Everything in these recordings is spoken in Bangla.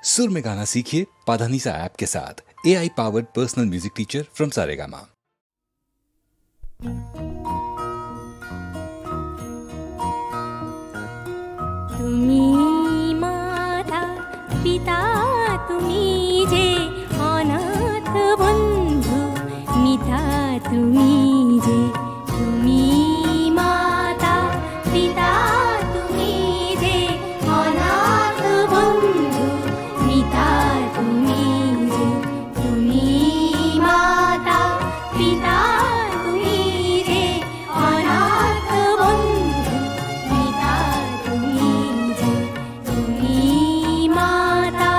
सुर में गाना सीखिए पाधानीसा ऐप के साथ। AI powered personal music teacher from Saregama. তুমি মাতা পিতা তুমি যে অনাথ বন্ধু মিতা তুমি যে তুমি মাতা পিতা তুমি যে অনাথ বন্ধু মিতা তুমি যে তুমি মাতা পিতা তুমি যে অনাথ বন্ধু মিতা তুমি যে তুমি মাতা।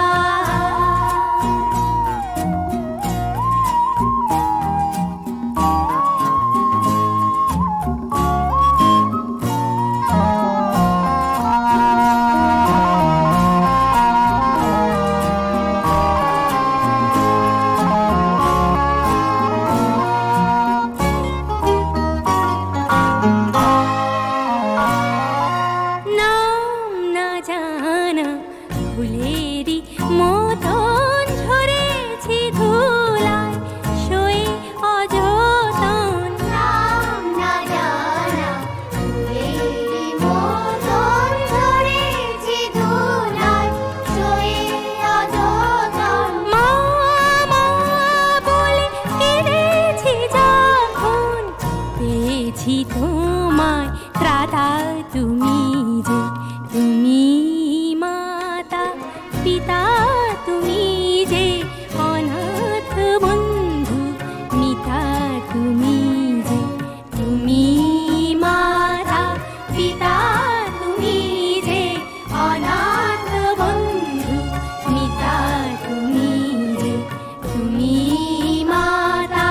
নাম না জানা ফুলেরই মতন ঝরেছি ধুলায় শোয়ে অযতন। নাম না জানা ফুলেরই মতন ঝরেছি ধুলায় শোয়ে অযতন। মা মা বলে কেঁদেছি যখন পেয়েছি তোমায় ত্রাতা তুমি যে তুমি মাতা পিতা তুমি যে অনাথ বন্ধু মিতা তুমি যে তুমি মাতা পিতা তুমি যে অনাথ বন্ধু মিতা তুমি যে তুমি মাতা।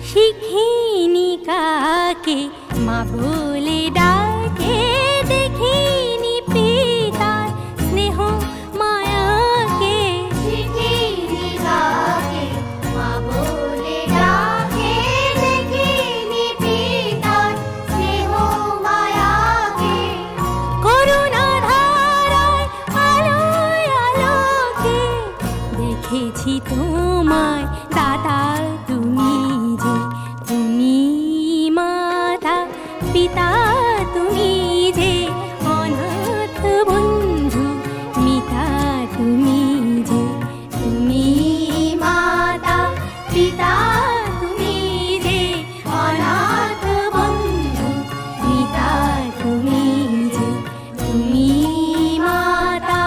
শিখিনি কাকে মা বলে ডাকে দেখিনি পিতার স্নেহ মায়াকে। শিখিনি কাকে মা বলে ডাকে দেখিনি পিতার স্নেহ মায়াকে। করুণা ধারায় আলোয় আলোকে দেখেছি তোমায় দাদা তুমি যে তুমি মাতা পিতা তুমি যে অনাথ বন্ধু মিতা তুমি যে তুমি মাতা পিতা তুমি যে অনাথ বন্ধু মিতা তুমি যে তুমি মাতা।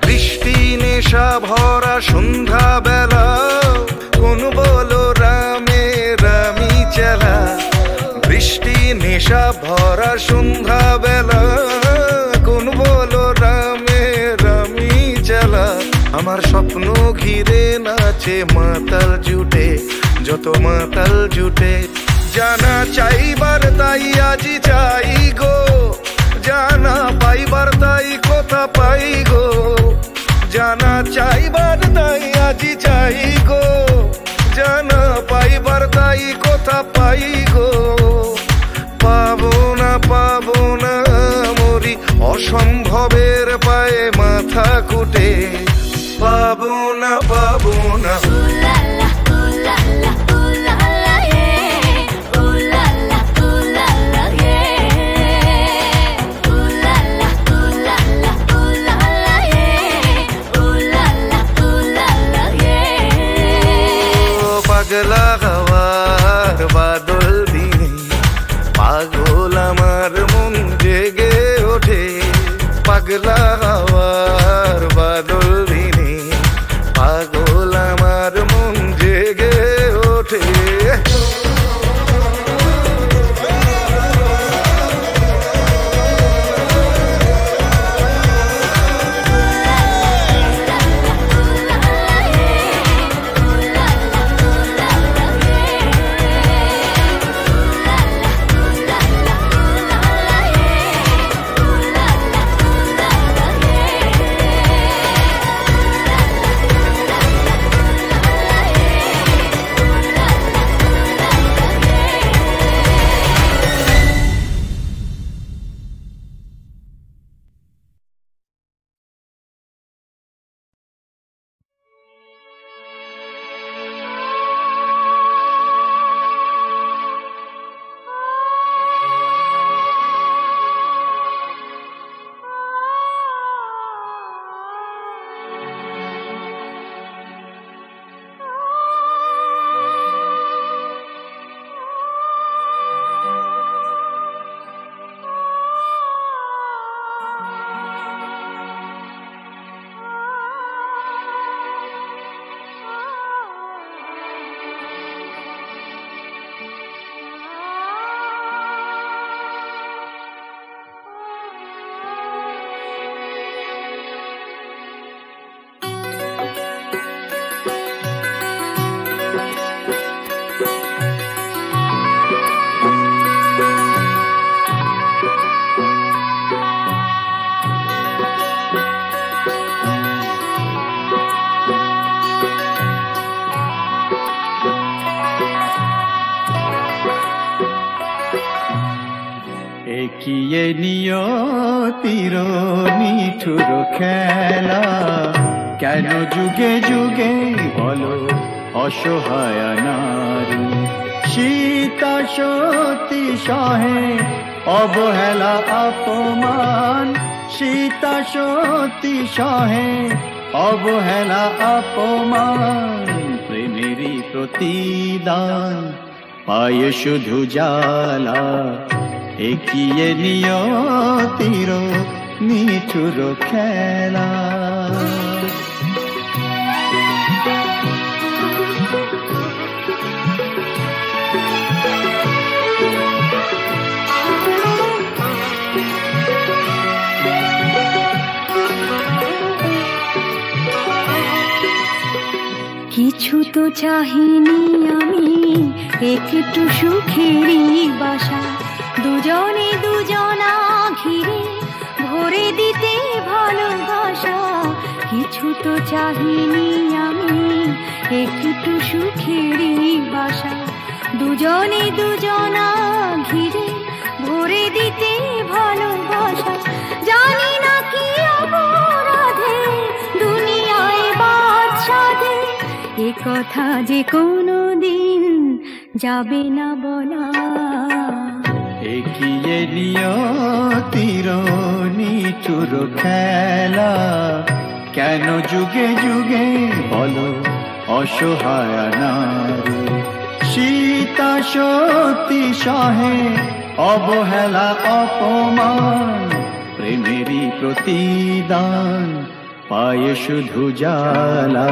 বৃষ্টি নেশা ভরা সন্ধ্যা বেলা, কোন বলো রামে রামি চেলা। বৃষ্টি নেশা ভরা সন্ধ্যা বেলা, কোন বলো রামে রামি চেলা। আমার স্বপ্ন ঘিরে নাচে মাতাল জুটে, যত মাতাল জুটে। জানা চাইবার তাই আজি চাই গো, জানা পাইবার তাই কথা পাই গো। জানা চাইবার তাই আজি চাই গো, জানা পাইবার তাই কথা পাই গো। পাবো না মরি অসম্ভবের পায়ে মাথা কুটে। পাবো না পাগলা হওয়ার বাদল দিনে, পাগল আমার মন জেগে ওঠে। পাগলা হওয়ার বাদল দিনে, পাগল আমার মন জেগে ওঠে। একিয়ে নিয়তির নিঠুর খেলা, কেন যুগে যুগে বলো অসহায় নারী। সীতা সতী সহে অবহেলা অপমান, সীতা সতী সহে অবহেলা অপমান। প্রেমেরই প্রতিদান পায় শুধু জ্বালা, একিয়ে নিয়তির নিঠুর খেলা। কিছু তো চাহিনি আমি, একটু সুখেরই বাসা। দুজনে দুজনা ঘিরে ভরে দিতে ভালোবাসা। কিছু তো চাহিনি আমি, একটু সুখেরই বাসা। দুজনে দুজনা ঘিরে ভরে দিতে ভালোবাসা। জানি না কি অপরাধে দুনিয়ায় বাদশাদে, এ কথা যে কোনো দিন যাবে না বলা। একিয়ে নিয়তির নিঠুর খেলা, কেন যুগে যুগে বলো অসহায় নারী। সীতা সত্যি সহে অবহেলা অপমান, প্রেমেরই প্রতিদান পায়ে শুধু জ্বালা।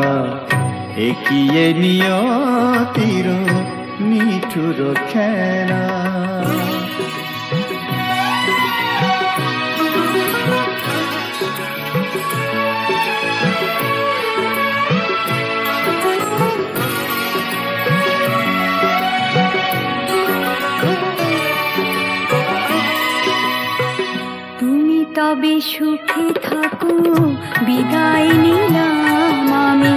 একিয়ে নিয়তির নিঠুর খেলা। তবে সুখে থাকো বিদায় নিলাম আমি,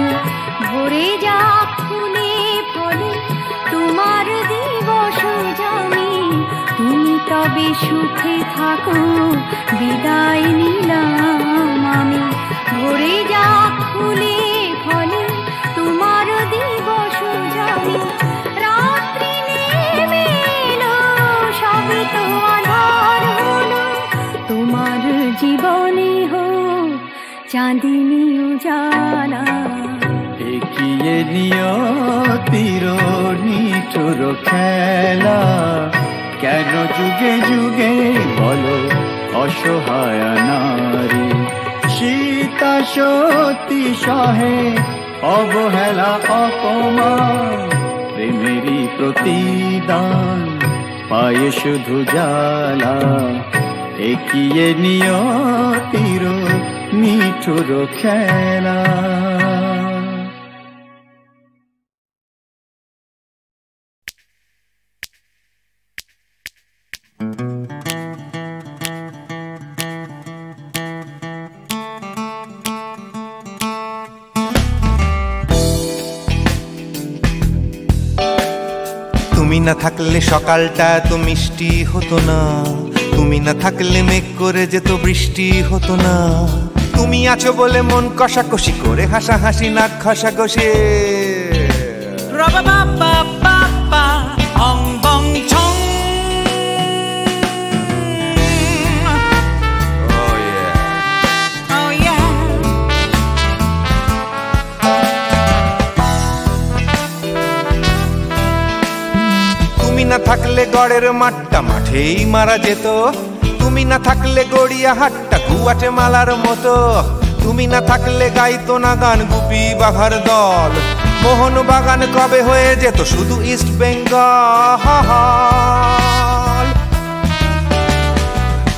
ভরে যা ফুলে ফলে তোমার দিবস জানি। তুমি তবে সুখে থাকো বিদায় নিলাম আমি, ভরে যা ফুলে ফলে তোমার দিবস জানি। রাত্রি নেমে এলো সবে তো আধার হলো, তোমার জীবনে হোক চাঁদিনী উজালা। একিয়ে নিয়তির নিঠুর খেলা, কেন যুগে যুগে বলো অসহায় নারী। সীতা সতী সহে অবহেলা অপমান, প্রেমেরই প্রতিদান পায়ে শুধু জ্বালা। একিয়ে নিয়তির নিঠুর খেলা। তুমি না থাকলে সকালটা এত মিষ্টি হতো না, তুমি না থাকলে মেঘ করে যেত বৃষ্টি হতো না। তুমি আছো বলে মন কষাকষি করে হাসাহাসি নাক ঘষাঘষি। তুমি না থাকলে গড়ের মাঠটা মাঠেই মারা যেত, তুমি না থাকলে গড়িয়া হাটটা গুয়াটে মালার মতো। তুমি না থাকলে গাইতো না গান গুপি বাঘার দল, মোহন বাগান কবে হয়ে যেত শুধু ইস্ট বেঙ্গল।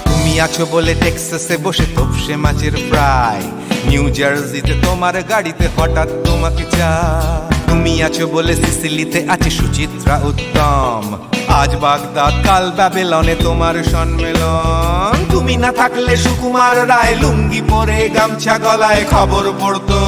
তুমি আছো বলে টেক্সাসে বসে তোপসে মাছের ফ্রাই, নিউ জার্সিতে তোমার গাড়িতে হঠাৎ তোমাকে চাই। তুমি আছো বলে সিসিলিতে আছে সুচিত্রা উত্তম, আজ বাগদাদ কাল ব্যাবিলনে তোমার সম্মেলন। তুমি না থাকলে সুকুমার রায় লুঙ্গি পরে গামছা গলায় খবর পড়তো।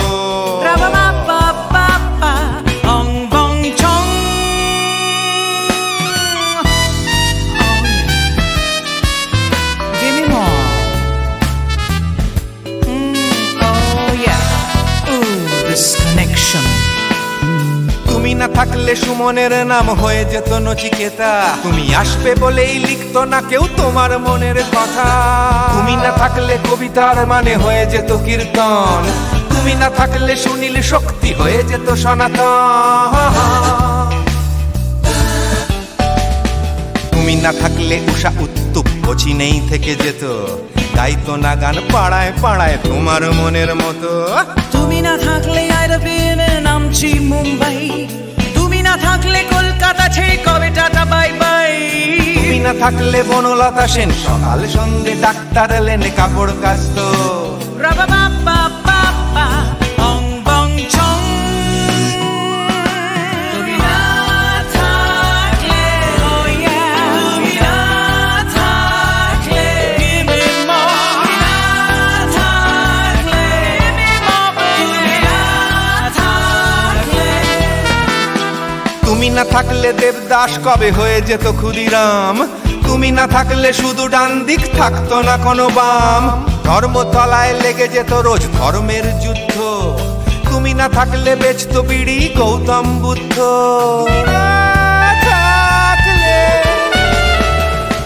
তুমি না থাকলে সুমনের নাম হয়ে যেত নচিকেতা, তুমি আসবে বলেই লিখতো না কেউ তোমার মনের কথা। তুমি না থাকলে কবিতার মানে হয়ে যেত কীর্তন, তুমি না থাকলে সুনীল শক্তি হয়ে যেত সনাতন। তুমি না থাকলে উষা উত্তুপ কোচিনেই থেকে যেত, গাইতো না গান পাড়ায় পাড়ায় তোমার মনের মতো। তুমি না থাকলে আইরবিনে নামছি মুম্বাই, তুমি না থাকলে কলকাতা ছেড়ে কবে টাটা বাই বাই। তুমি না থাকলে বনলতা সেন সকাল সন্ধ্যে ডাক্তার লেনে কাপড় কাচতো। তুমি না থাকলে দেবদাস কবে হয়ে যেত ক্ষুদিরাম, তুমি না থাকলে শুধু ডান দিক থাকতো না কোনো বাম। ধর্মতলায় লেগে যেত রোজ ধর্মের যুদ্ধ, তুমি না থাকলে বেচতো বিড়ি গৌতম বুদ্ধ।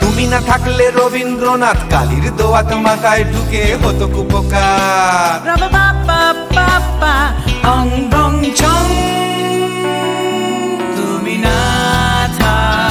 তুমি না থাকলে রবীন্দ্রনাথ কালীর দোয়াত মাথায় ঢুকে হতো কুপকার। তুমি না থাকলে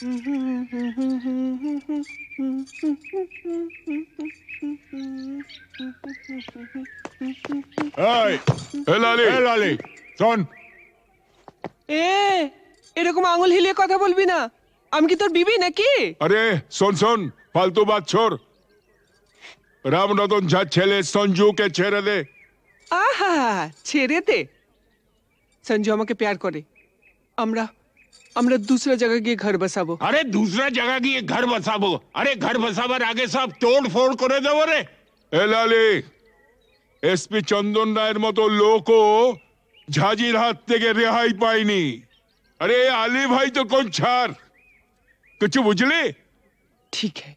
শোন, এরকম আঙুল হিলিয়ে কথা বলবি না। আমি কি তোর বিবি নাকি? আরে শোন শোন, ফালতু বাত ছোড়। রামরতন ঝার ছেলে সঞ্জুকে ছেড়ে দে। আহা, ছেড়ে দে? সঞ্জু আমাকে প্যার করে। আমরা दूसरा जगह গিয়ে ঘর বসাবো। আরে दूसरा जगह গিয়ে ঘর বসাবো? আরে ঘর বসাবার আগে সব তোড় ফোড় করে দেবো রে। এ লালি, এসপি চন্দন রায়ের মতো লোকও ঝাঁঝির হাত থেকে রেহাই পায়নি। আরে আলী ভাই তো কোন ছাড়, কিছু বুঝলি? ঠিক আছে,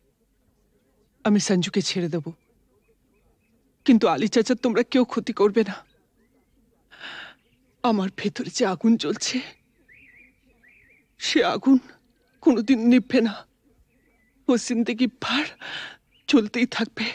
আমি সঞ্জুকে ছেড়ে দেব, কিন্তু আলী চাচা তোমরা কেউ ক্ষতি করবে না। আমার ভেতরে যে আগুন জ্বলছে, সে আগুন কোনোদিন নিভবে না। ও জিন্দেগি ভর চলতেই থাকবে।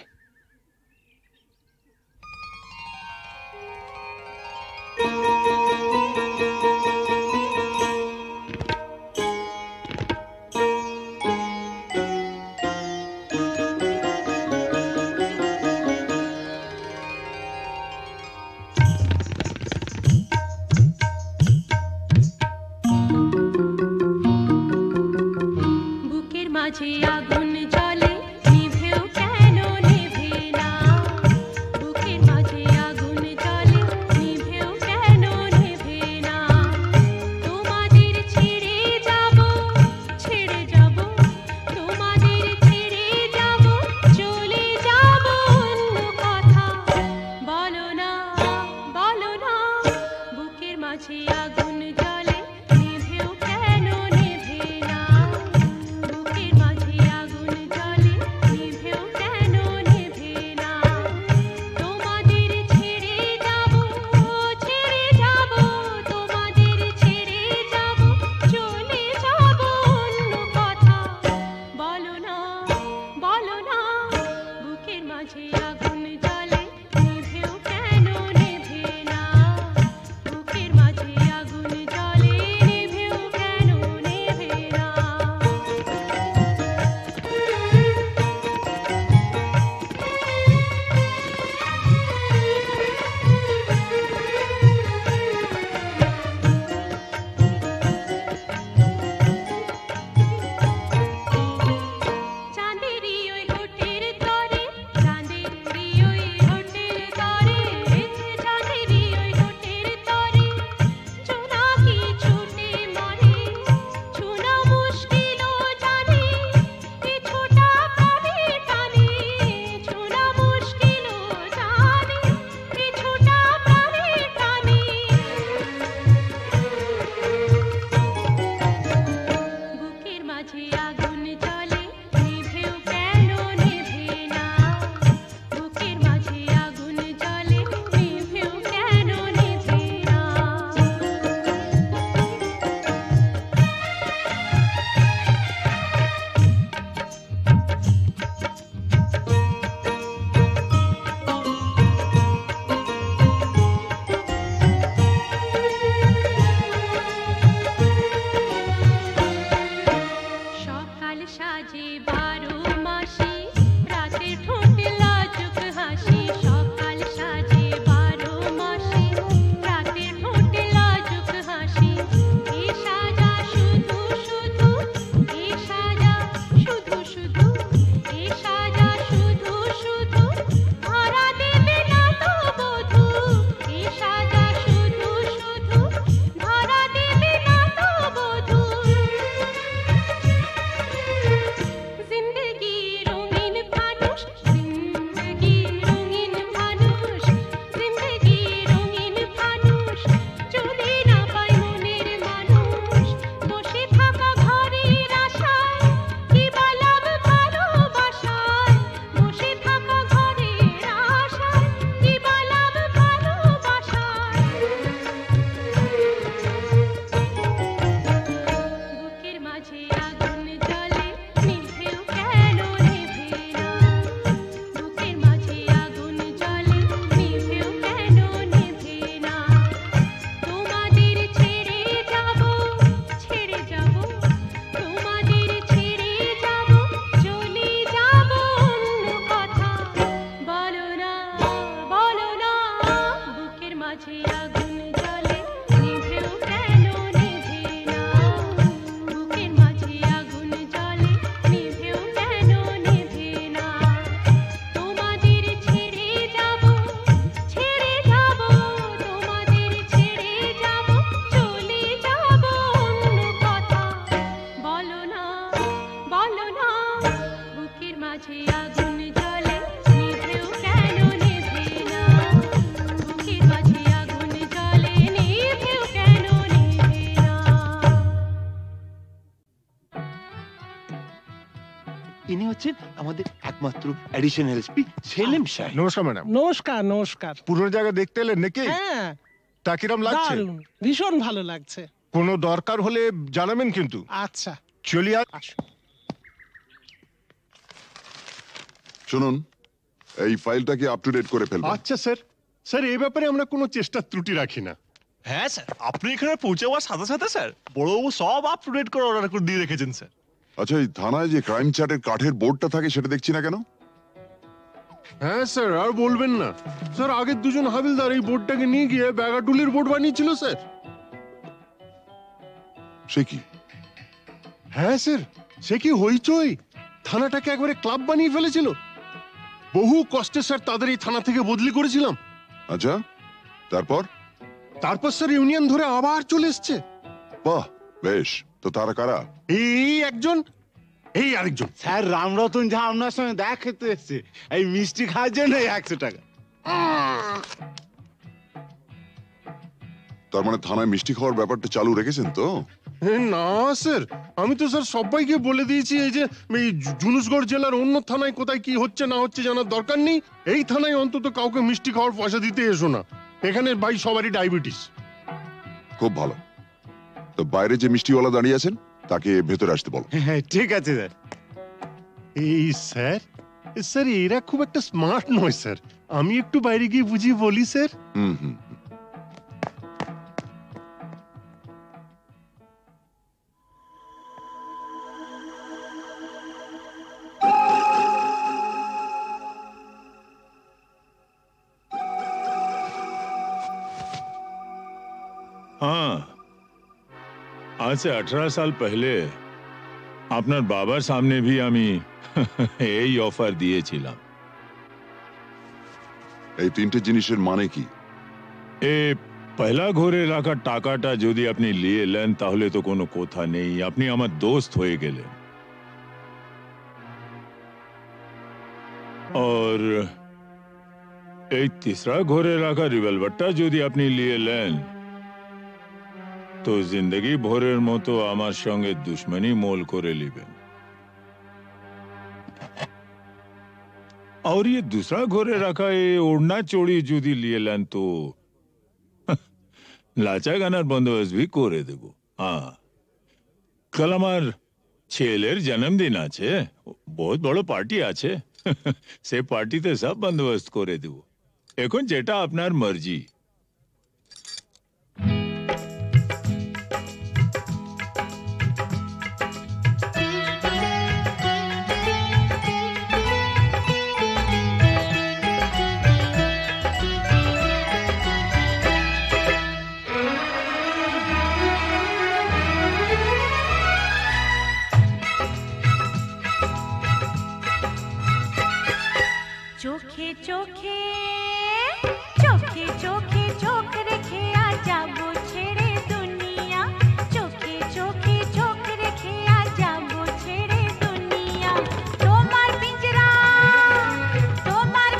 আমাদের একমাত্র অ্যাডিশনাল এসপি সেলিম সাহেব। নমস্কার ম্যাডাম। নমস্কার নমস্কার। পুরনো জায়গা দেখতে এলেন নাকি? হ্যাঁ। তা কিরম লাগছে? দারুণ, ভীষণ ভালো লাগছে। কোনো দরকার হলে জানাবেন কিন্তু। আচ্ছা চলি আসুন। শুনুন, এই ফাইলটা কি আপ টু ডেট করে ফেলবেন? আচ্ছা স্যার। স্যার এই ব্যাপারে আমরা কোনো চেষ্টা ত্রুটি রাখি না। হ্যাঁ স্যার, আপনি এখানে পৌঁছে যাওয়ার সাথে সাথে স্যার বড়বাবু সব আপ টু ডেট করে অর্ডার করে দিয়ে রেখেছেন স্যার। আচ্ছা, এই থানায় যে ক্রাইম চার্টের কাঠের বোর্ডটা থাকে সেটা দেখছি না কেন? হ্যাঁ স্যার, আর বলবেন না স্যার, আগের দুজন হাবিলদার এই বোর্ডটাকে নিয়ে গিয়ে ব্যাগাটুলির বোর্ড বানিয়েছিল স্যার। সে কি? হ্যাঁ স্যার, সে কি হইচই, থানাটাকে একবারে ক্লাব বানিয়ে ফেলেছিল। বহু কষ্টে স্যার তাদের এই থানা থেকে বদলি করেছিলাম। আচ্ছা, তারপর? তারপর স্যার ইউনিয়ন ধরে আবার চলে এসছে। বাহ, বেশ। তো তারা কারা? এই একজন, এই আরেকজন। স্যার রামরতন যা আপনার সঙ্গে দেখা খেতে এসছে এই মিষ্টি খাওয়ার জন্য 100 টাকা। তার মানে থানায় মিষ্টি খাওয়ার ব্যাপারটা চালু রেখেছেন তো? না স্যার, আমি তো স্যার সবাইকে বলে দিয়েছি এই যে এই জুনুসগড় জেলার অন্য থানায় কোথায় কি হচ্ছে না হচ্ছে জানার দরকার নেই। এই থানায় অন্তত কাউকে মিষ্টি খাওয়ার পয়সা দিতে এসো না। এখানে ভাই সবারই ডায়াবেটিস। খুব ভালো। তো বাইরে যে মিষ্টিওয়ালা দাঁড়িয়ে আছেন তাকে ভেতরে আসতে বলো। হ্যাঁ ঠিক আছে স্যার। এই স্যার, স্যার এরা খুব একটা স্মার্ট নয় স্যার, আমি একটু বাইরে গিয়ে বুঝিয়ে বলি স্যার। হুম হুম। हाँ, आज से 18 साल पहले আপনার বাবার সামনে भी আমি এই অফার দিয়েছিলাম। এই তিনটে জিনিসের মানে কি? পয়লা ঘরে রাখা টাকাটা যদি আপনি নিয়ে নেন তাহলে তো কোনো কথা নেই, আপনি আমার দোস্ত হয়ে গেলেন। और এই तीसरा ঘরে রাখা রিভলভারটা যদি আপনি নিয়ে নেন তো जिंदगी ভরের মতো আমার সঙ্গে দুশ্মনী মোল করে নেবেন। और ये दूसरा घरे रखा ये ओढ़ना चोड़ी যদি নিয়ে নেন তো লাচা গানার বন্দোবস্ত भी করে দেব। হ্যাঁ, কাল আমার ছেলের জন্মদিন আছে, বহুত বড় পার্টি আছে, সে পার্টিতে সব বন্দোবস্ত করে দেব। এখন যেটা আপনার মর্জি। চোখে চোখে চোখে চোখে চোখ রেখে আজ যাবো ছেড়ে দুনিয়া, চোখে চোখে চোখ রেখে আজ যাবো ছেড়ে দুনিয়া। তোমার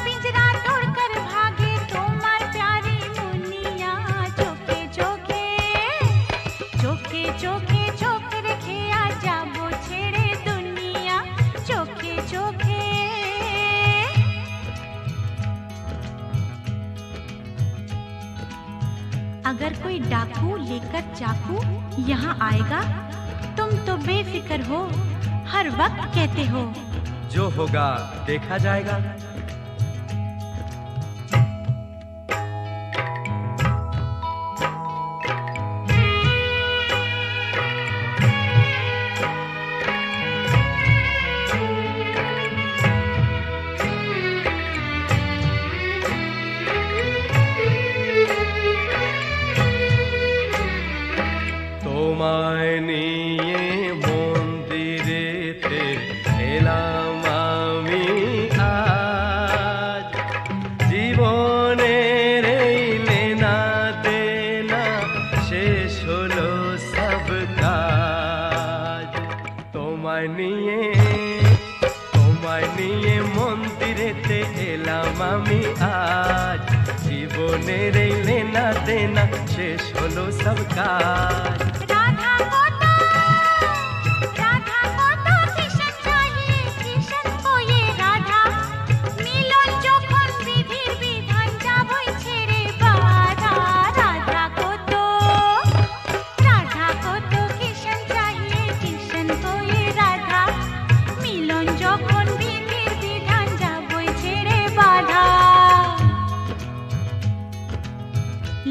পিंजरा तोड़ कर भागे তোমার प्यारी मुनिया, চোখে চোখে চোখে চোখে চোখ রেখে আজ যাবো ছেড়ে দুনিয়া, চোখে চোখে। अगर कोई डाकू लेकर चाकू यहाँ आएगा तुम तो बेफिक्र हो, हर वक्त कहते हो जो होगा देखा जाएगा। তোমায় নিয়ে মন্দিরেতে এলাম আমি আজ, জীবনের এই লেনা দেনা শেষ হলো সব কাজ। তোমায় নিয়ে মন্দিরেতে এলাম আমি আজ, জীবনের এই লেনা দেনা শেষ হলো সব কাজ। राधा को तो किशन चाहिए, किशन को ये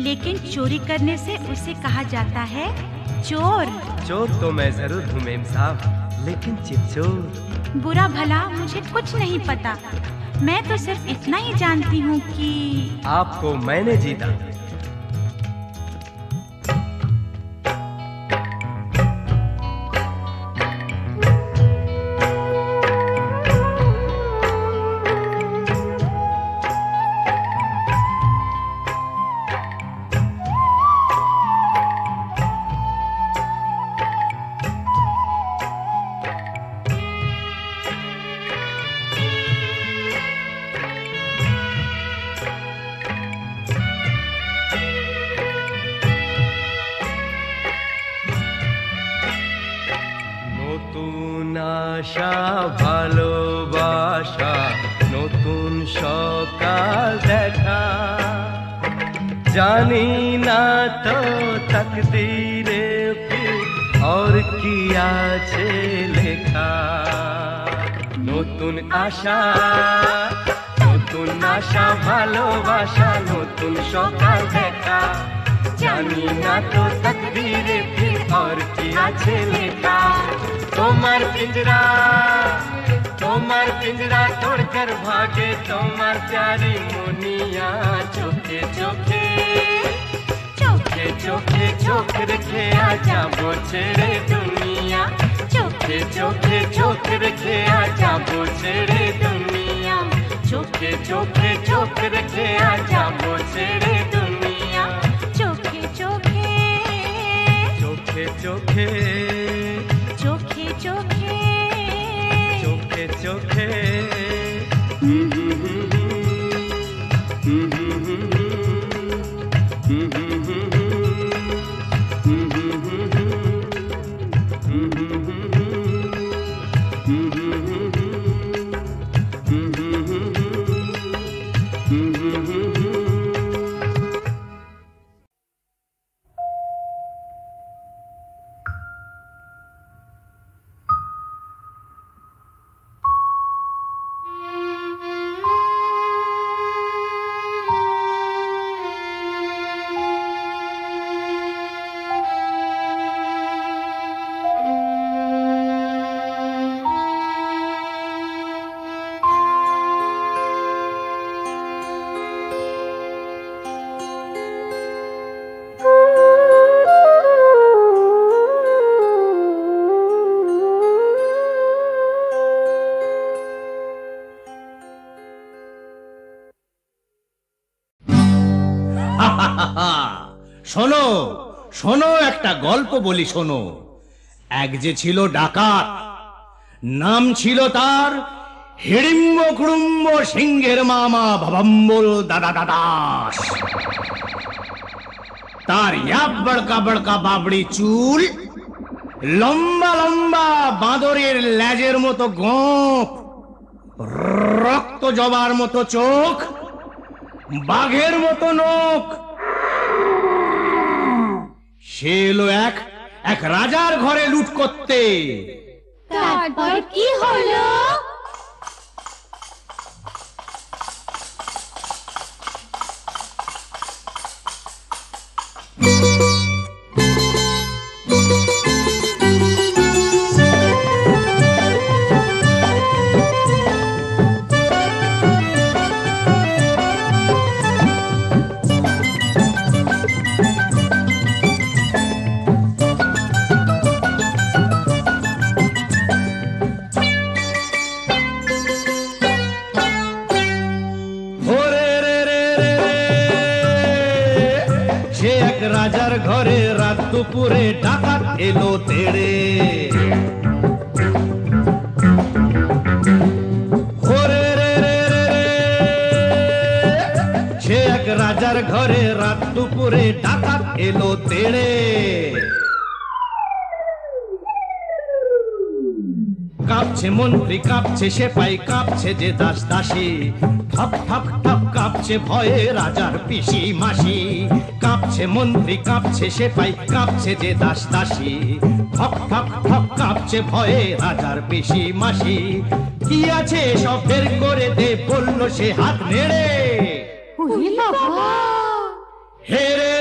लेकिन चोरी करने से उसे कहा जाता है चोर। चोर तो मैं जरूर हूँ मेम साहब, लेकिन चिपचोर। बुरा भला मुझे कुछ नहीं पता, मैं तो सिर्फ इतना ही जानती हूँ कि आपको मैंने जीता। আশা ভালোবাসা নতুন সকাল দেখা, জানি না তো তকদীরে ফির और কি আছে লেখা। নতুন আশা ভালোবাসা নতুন সকাল দেখা, জানি না তো তকদীরে ফির और কি আছে লেখা। তোমার পিंजरा तोड़कर भागे তোমার प्यारी मुनिया, चोखे चोखे चोखे चोखे चोख रखे आजा वो छेड़े दुनिया, चोखे चोखे चोख रखे आजा वो छेड़े दुनिया, चोखे चोखे चोख रखे आजा वो छेड़े दुनिया, चोखे चोखे चोखे चोखे चोखे चोखे चोखे चोखे শোনো শোনো, একটা গল্প বলি শোনো। এক যে ছিল ডাকাত, নাম ছিল তার হিড়িম্ব কুড়ুম্ব সিংহের মামা ভবম্বল দাদা দাদাস। তার ইয়াব বড়কা বড়কা বাবড়ি চুল, লম্বা লম্বা বাঁদরের লেজের মতো গোঁফ, রক্ত জবার মতো চোখ, বাঘের মতো নখ। সে এলো এক রাজার ঘরে লুট করতে। তারপর কি হলো? রাজার ঘরে রাত দুপুরে ডাকাত এলো তেড়ে। সে এক রাজার ঘরে রাত দুপুরে ডাকাত এলো তেড়ে। কাঁপছে মন্ত্রী, কাঁপছে সেপাই, কাঁপছে যে দাস দাসী, ঠক ঠক ঠক কাঁপছে ভয়ে রাজার পিসি মাসি। কাঁপছে মন্ত্রী, কাঁপছে সেপাই, কাঁপছে যে দাস দাসী, ঠক ঠক ঠক কাঁপছে ভয়ে রাজার পিসি মাসি। কি আছে সব বের করে দে, বলল সে হাত নেড়ে। হে রে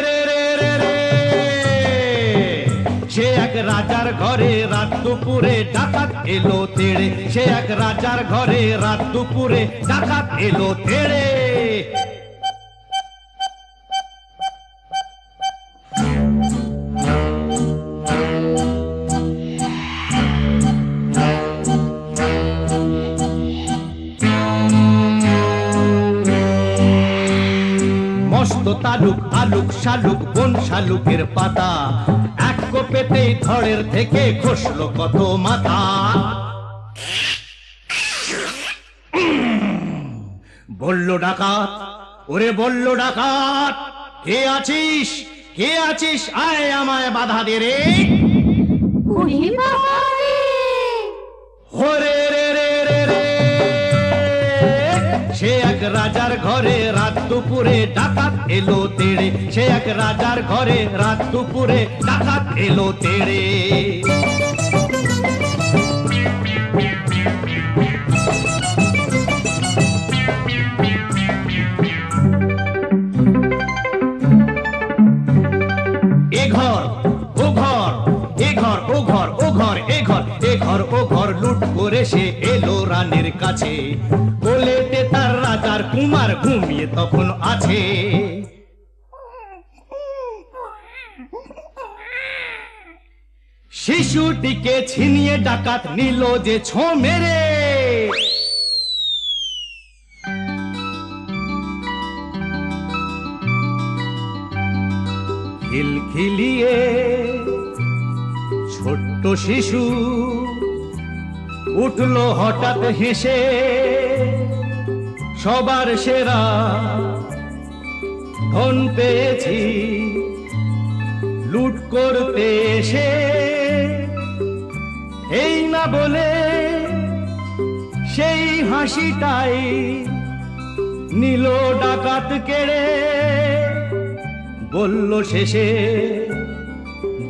রাজার ঘরে রাত দুপুরে ডাকাত এলো তেড়ে, সে এক রাজার ঘরে রাত দুপুরে ডাকাত এলো তেড়ে। মস্ত তালুক আলুক শালুক বন শালুকের পাতা, এক কোপেতেই ধড়ের থেকে খসলো কত মাথা। বলল ডাকাত, ওরে বলল ডাকাত, কে আছিস কে আছিস, আয় আমায় বাধা দে রে। ওরে রে রে রে রে, সে এক রাজার ঘরে রাত দুপুরে ডাকাত এলো তেড়ে, সে এক রাজার ঘরে রাত দুপুরে ডাকাত এলো তেড়ে। এ ঘর ও ঘর, এ ঘর ও ঘর, ও ঘর এ ঘর, এ ঘর ও ঘর লুট করে সে এলো রানীর কাছে, কোলেতে তার রাজার কুমার ঘুমিয়ে তখন আছে। শিশুটিকে ছিনিয়ে ডাকাত নিল যে ছো মেরে, খিলখিলিয়ে ছোট্ট শিশু উঠলো হঠাৎ হেসে, সবার সেরা ধন পেয়েছি লুট করতে এসে, এই না বলে সেই হাসিটাই নিল ডাকাত কেড়ে। বলল শেষে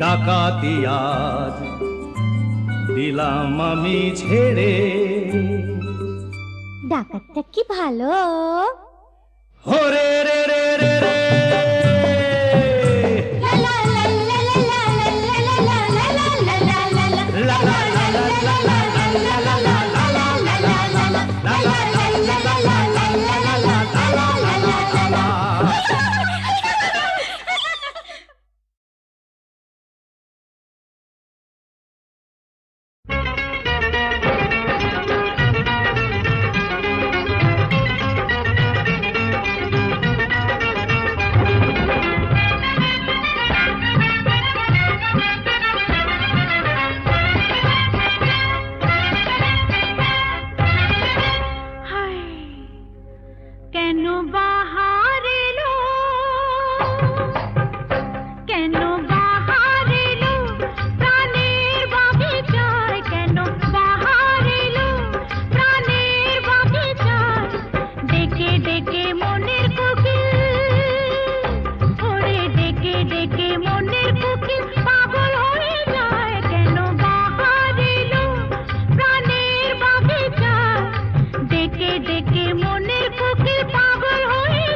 ডাকাতি আজ দিলাম আমি ছেড়ে। ডাকাতটা কি ভালো, হরে রে রে রে রে, ডেকে ডেকে মনের কোকিল পাগল হয়ে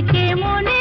থেকে মনে